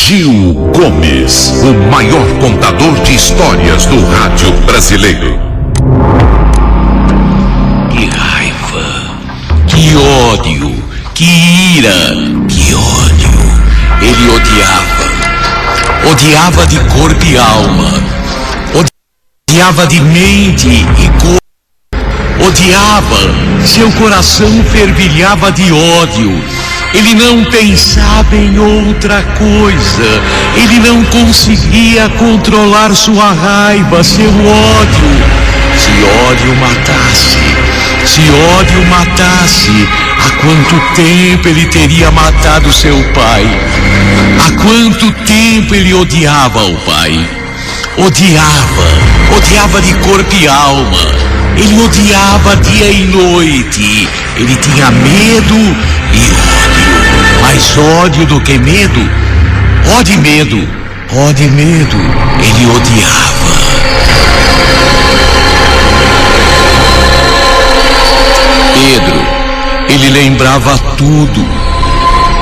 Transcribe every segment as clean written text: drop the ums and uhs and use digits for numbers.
Gil Gomes, o maior contador de histórias do rádio brasileiro. Que raiva, que ódio, que ira, que ódio. Ele odiava de corpo e alma, odiava de mente e corpo, odiava, seu coração fervilhava de ódio. Ele não pensava em outra coisa, ele não conseguia controlar sua raiva, seu ódio. Se ódio matasse, há quanto tempo ele teria matado seu pai? Há quanto tempo ele odiava o pai? Odiava de corpo e alma. Ele odiava dia e noite. Ele tinha medo e ódio. Mais ódio do que medo. Medo. Ele odiava. Pedro, ele lembrava tudo.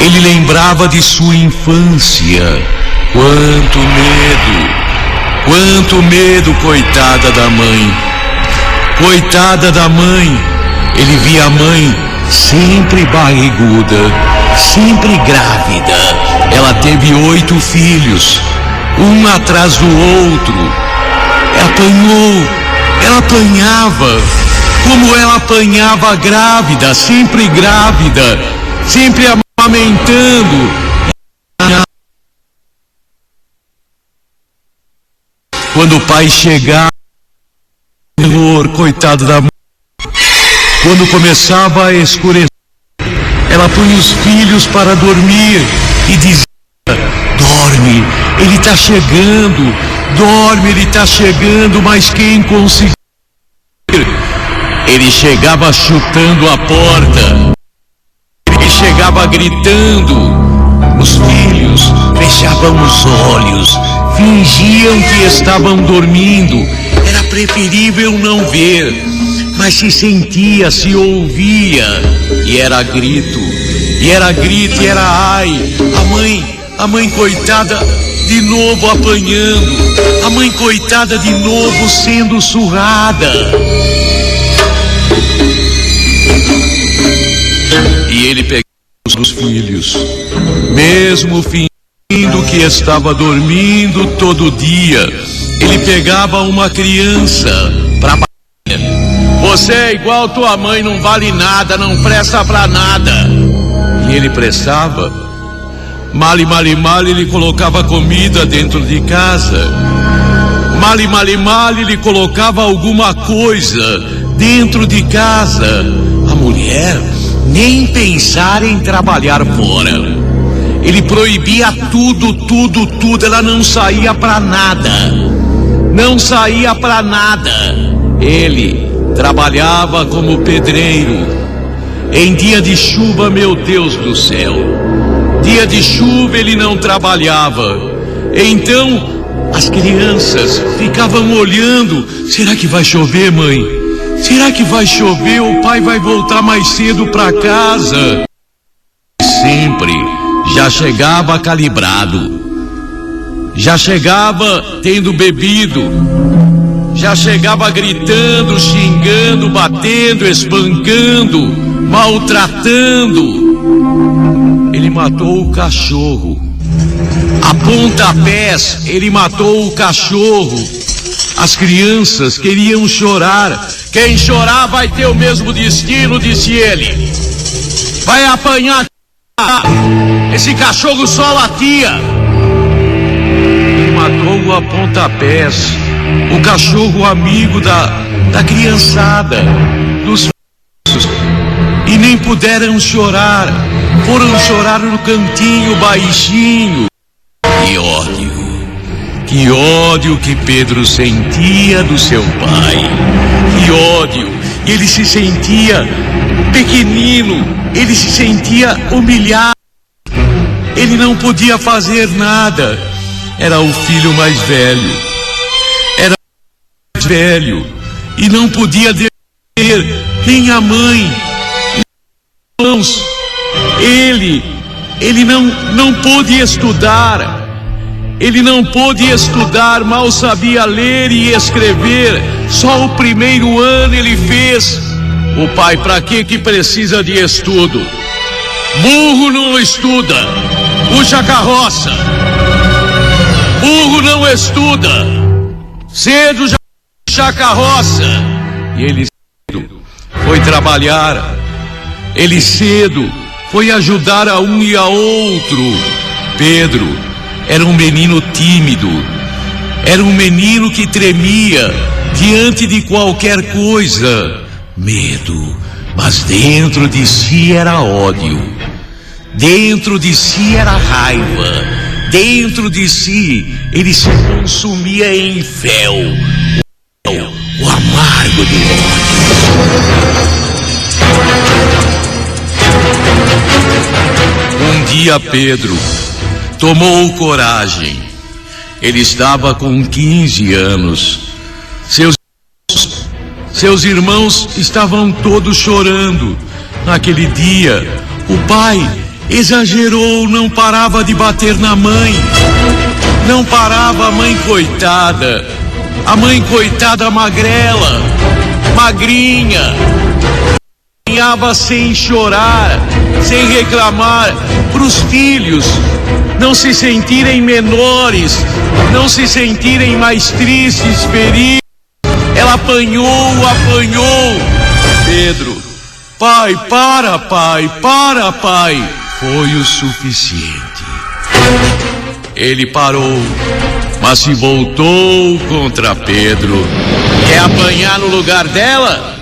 Ele lembrava de sua infância. Quanto medo, coitada da mãe. Ele via a mãe sempre barriguda, sempre grávida. Ela teve 8 filhos, um atrás do outro. Ela apanhava, como ela apanhava grávida, sempre amamentando. Quando o pai chegava, coitado da mãe. Quando começava a escurecer, ela punha os filhos para dormir e dizia: dorme, ele está chegando, mas quem conseguia? Ele chegava chutando a porta, ele chegava gritando. Os filhos fechavam os olhos, fingiam que estavam dormindo. Era preferível não ver, mas se sentia, se ouvia. E era grito, e era ai. A mãe coitada de novo apanhando. A mãe coitada de novo sendo surrada. E ele pegava os filhos, mesmo fingindo que estava dormindo todo dia. Ele pegava uma criança para bater. Você é igual tua mãe, não vale nada, não presta pra nada. E ele prestava. Mal, ele colocava comida dentro de casa. Mal, ele colocava alguma coisa dentro de casa. A mulher nem pensar em trabalhar fora. Ele proibia tudo. Ela não saía pra nada. Ele trabalhava como pedreiro. Em dia de chuva, meu Deus do céu, dia de chuva ele não trabalhava. Então as crianças ficavam olhando: será que vai chover, mãe? Será que vai chover? O pai vai voltar mais cedo para casa. Sempre já chegava calibrado, já chegava tendo bebido, já chegava gritando, xingando, batendo, espancando, maltratando. Ele matou o cachorro. A pontapés, ele matou o cachorro. As crianças queriam chorar. Quem chorar vai ter o mesmo destino, disse ele. Vai apanhar. Esse cachorro só latia. Ele matou a pontapés o cachorro amigo da criançada, dos filhos. E nem puderam chorar. Foram chorar no cantinho baixinho. Que ódio que Pedro sentia do seu pai. Que ódio. Ele se sentia pequenino. Ele se sentia humilhado. Ele não podia fazer nada. Era o filho mais velho. E não podia defender nem a mãe. Irmãos, ele não pôde estudar. Ele não pôde estudar, mal sabia ler e escrever. Só o primeiro ano ele fez. O pai, pra que precisa de estudo? Burro não estuda, puxa a carroça. Burro não estuda, cedo já puxa a carroça. E ele cedo foi trabalhar. Ele cedo foi ajudar a um e a outro. Pedro era um menino tímido, era um menino que tremia diante de qualquer coisa. Medo, mas dentro de si era ódio, dentro de si era raiva, dentro de si ele se consumia em fel, o amargo do ódio. Um dia Pedro tomou coragem. Ele estava com 15 anos. Seus irmãos estavam todos chorando. Naquele dia, o pai exagerou, não parava de bater na mãe. Não parava, a mãe coitada. A mãe coitada magrela, magrinha. Caminhava sem chorar, sem reclamar, para os filhos não se sentirem menores, não se sentirem mais tristes, feridos. Ela apanhou. Pedro, pai, para, pai. Foi o suficiente. Ele parou, mas se voltou contra Pedro. Quer apanhar no lugar dela?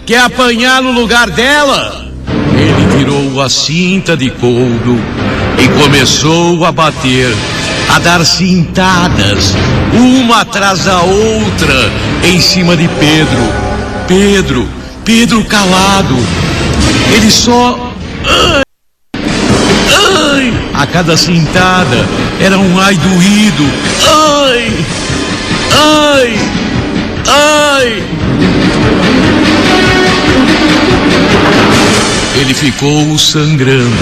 Quer apanhar no lugar dela? Ele tirou a cinta de couro e começou a bater, a dar cintadas, uma atrás da outra, em cima de Pedro. Pedro calado. Ele só... Ai! A cada cintada era um ai doído. Ai! Ele ficou sangrando.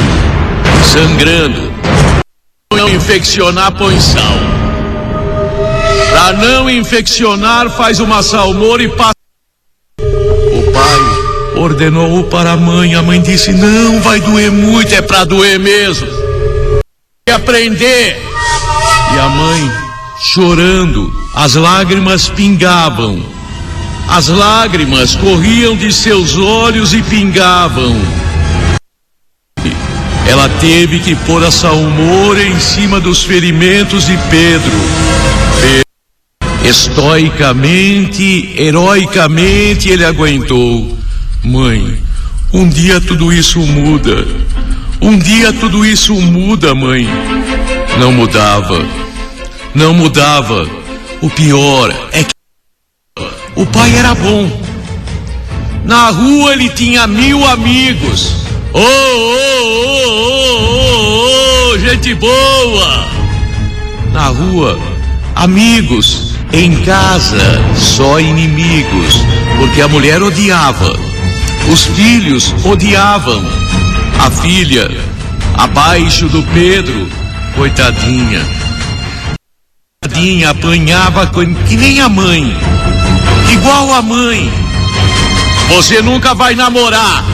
Pra não infeccionar, põe sal. Pra não infeccionar, faz uma salmoura e passa. O pai ordenou para a mãe disse: não, vai doer muito, é pra doer mesmo. E aprender. E a mãe, chorando, as lágrimas pingavam. As lágrimas corriam de seus olhos e pingavam. Ela teve que pôr a salmoura em cima dos ferimentos de Pedro. Estoicamente, heroicamente, ele aguentou. Mãe, um dia tudo isso muda. Um dia tudo isso muda, mãe. Não mudava. O pior é que o pai era bom. Na rua ele tinha 1000 amigos. Gente boa. Na rua, amigos. Em casa, só inimigos. Porque a mulher odiava. Os filhos odiavam. A filha, abaixo do Pedro, coitadinha, apanhava que nem a mãe. Igual a mãe. Você nunca vai namorar.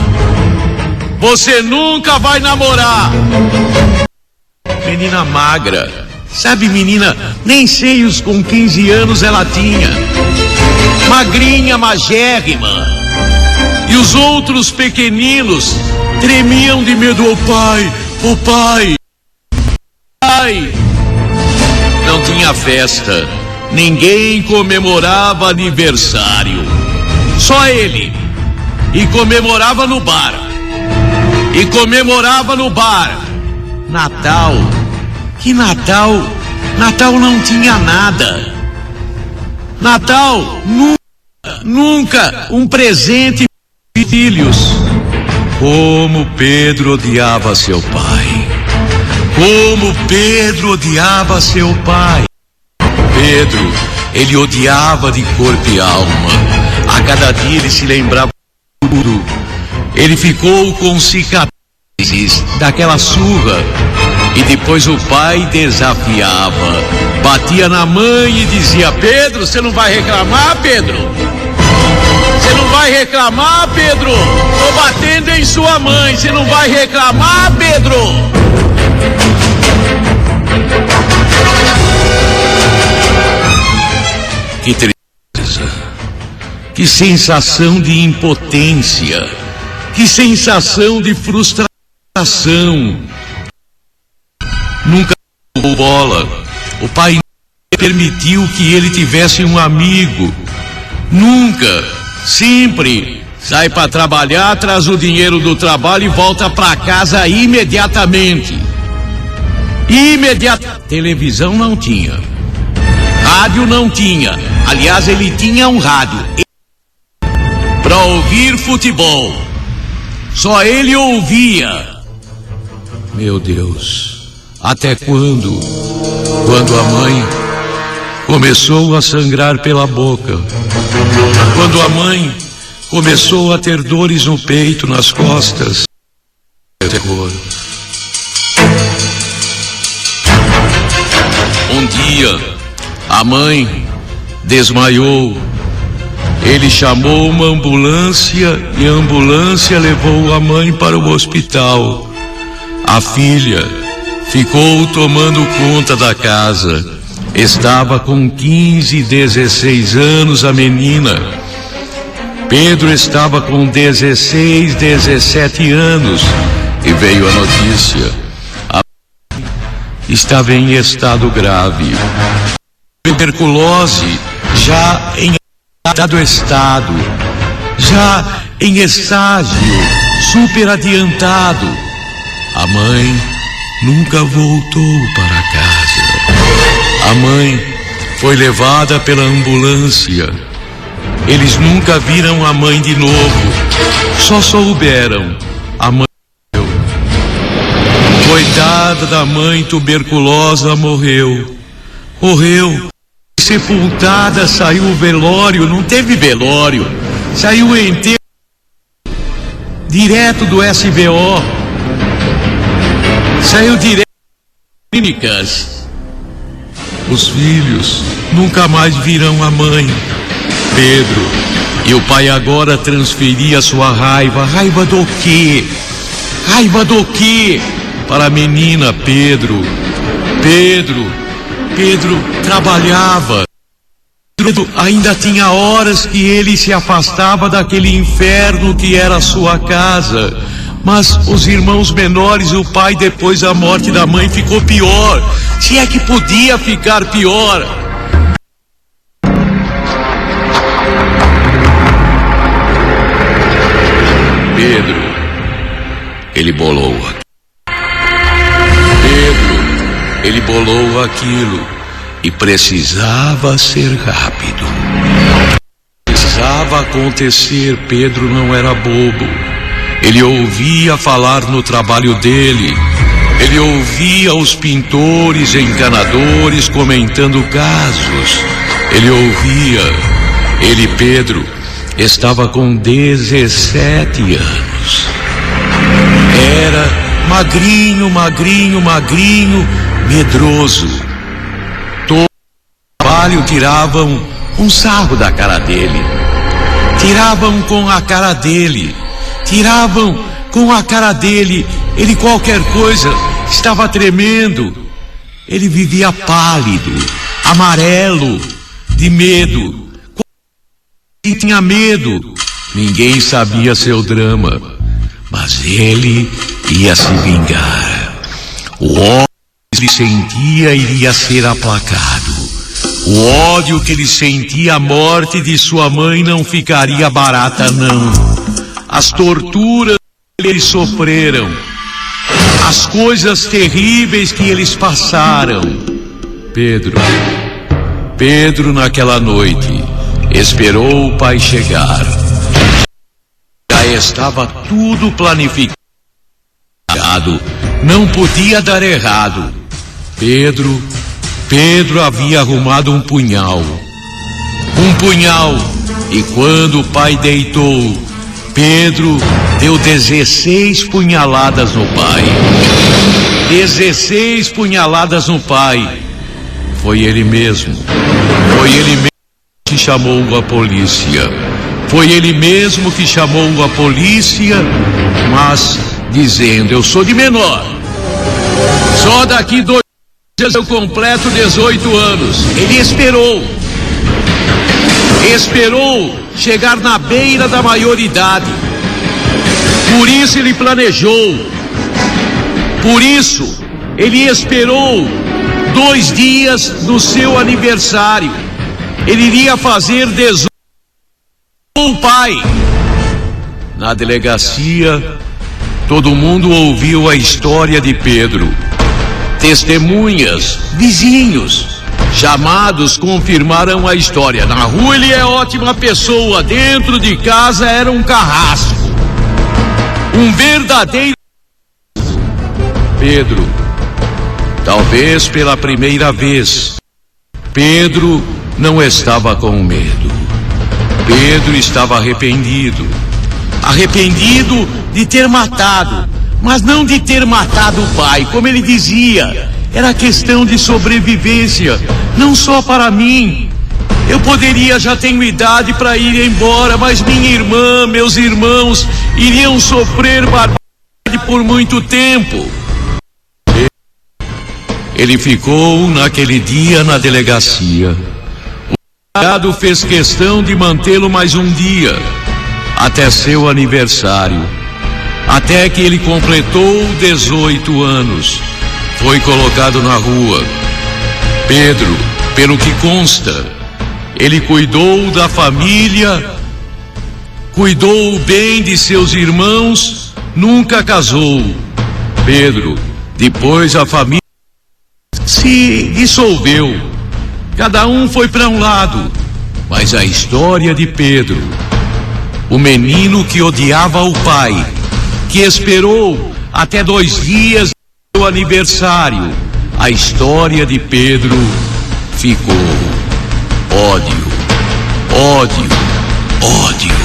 Menina magra. Sabe, menina, nem seios com 15 anos ela tinha. Magrinha, magérrima. E os outros pequeninos tremiam de medo. O pai. Não tinha festa. Ninguém comemorava aniversário. Só ele. E comemorava no bar. Natal. Que Natal? Natal não tinha nada. Natal, nunca um presente para filhos. Como Pedro odiava seu pai. Pedro, ele odiava de corpo e alma. A cada dia ele se lembrava tudo. Ele ficou com cicatrizes daquela surra. E depois o pai desafiava, batia na mãe e dizia: Pedro, você não vai reclamar, Pedro? Você não vai reclamar, Pedro? Tô batendo em sua mãe, você não vai reclamar, Pedro? Que tristeza, que sensação de impotência, que sensação de frustração. Nunca deu bola. O pai nunca permitiu que ele tivesse um amigo. Nunca. Sempre sai para trabalhar, traz o dinheiro do trabalho e volta para casa imediatamente. Televisão não tinha. Rádio não tinha. Aliás, ele tinha um rádio para ouvir futebol. Só ele ouvia. Meu Deus, até quando? Quando a mãe começou a sangrar pela boca. Quando a mãe começou a ter dores no peito, nas costas. Terror. Um dia, a mãe desmaiou. Ele chamou uma ambulância e a ambulância levou a mãe para o hospital. A filha ficou tomando conta da casa. Estava com 15, 16 anos a menina. Pedro estava com 16, 17 anos e veio a notícia. A mãe estava em estado grave. Tuberculose, já em dado estado, já em estágio super adiantado. A mãe nunca voltou para casa. A mãe foi levada pela ambulância. Eles nunca viram a mãe de novo. Só souberam: a mãe morreu. Coitada da mãe tuberculosa, morreu. Morreu. Sepultada, saiu o velório. Não teve velório. Saiu o enterro direto do SBO. Saiu direto das clínicas. Os filhos nunca mais viram a mãe. Pedro e o pai agora transferia sua raiva. Raiva do quê? Raiva do quê? Para a menina Pedro. Pedro trabalhava. Pedro ainda tinha horas que ele se afastava daquele inferno que era a sua casa. Mas os irmãos menores e o pai, depois da morte da mãe, ficou pior. Se é que podia ficar pior. Pedro, ele bolou. Ele bolou aquilo e precisava ser rápido. Precisava acontecer. Pedro não era bobo. Ele ouvia falar no trabalho dele. Ele ouvia os pintores, encanadores comentando casos. Ele ouvia. Ele, Pedro, estava com 17 anos. Era magrinho, medroso. Todo o trabalho tiravam um sarro da cara dele. Tiravam com a cara dele. Ele qualquer coisa estava tremendo. Ele vivia pálido, amarelo, de medo. Ele tinha medo. Ninguém sabia seu drama, mas ele ia se vingar. O ódio que ele sentia iria ser aplacado. O ódio que ele sentia, a morte de sua mãe, não ficaria barata, não. As torturas que eles sofreram, as coisas terríveis que eles passaram. Pedro naquela noite esperou o pai chegar. Já estava tudo planificado. Não podia dar errado. Pedro havia arrumado um punhal. E quando o pai deitou, Pedro deu 16 punhaladas no pai. 16 punhaladas no pai. Foi ele mesmo. Foi ele mesmo que chamou a polícia. Foi ele mesmo que chamou a polícia, mas dizendo: eu sou de menor. Só daqui 2 dias eu completo 18 anos. Ele esperou chegar na beira da maioridade. Por isso ele planejou. Por isso ele esperou 2 dias no seu aniversário. Ele iria fazer 18 com o pai. Na delegacia, todo mundo ouviu a história de Pedro. Testemunhas, vizinhos, chamados confirmaram a história. Na rua ele é ótima pessoa, dentro de casa era um carrasco. Um verdadeiro Pedro. Talvez pela primeira vez, Pedro não estava com medo. Pedro estava arrependido. Arrependido de ter matado, mas não de ter matado o pai, como ele dizia. Era questão de sobrevivência, não só para mim. Eu poderia, já tenho idade para ir embora, mas minha irmã, meus irmãos iriam sofrer barbárie por muito tempo. Ele ficou naquele dia na delegacia. O delegado fez questão de mantê-lo mais um dia, até seu aniversário, até que ele completou 18 anos. Foi colocado na rua. Pedro, pelo que consta, ele cuidou da família, cuidou bem de seus irmãos, nunca casou. Pedro, depois a família se dissolveu. Cada um foi para um lado. Mas a história de Pedro, o menino que odiava o pai, que esperou até 2 dias do seu aniversário, a história de Pedro ficou. Ódio, ódio, ódio,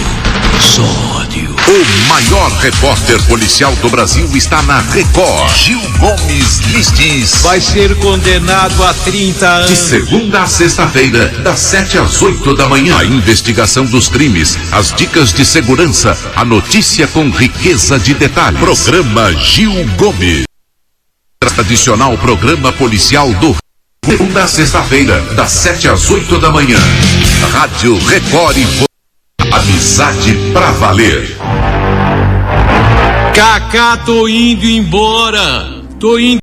só ódio. O maior repórter policial do Brasil está na Record. Gil Gomes lhes diz. Vai ser condenado a 30 anos. De segunda a sexta-feira, das 7 às 8 da manhã. A investigação dos crimes, as dicas de segurança, a notícia com riqueza de detalhes. Programa Gil Gomes. Tradicional programa policial do segunda a sexta-feira, das 7 às 8 da manhã. Rádio Record e amizade pra valer. Cacá, tô indo embora. Tô indo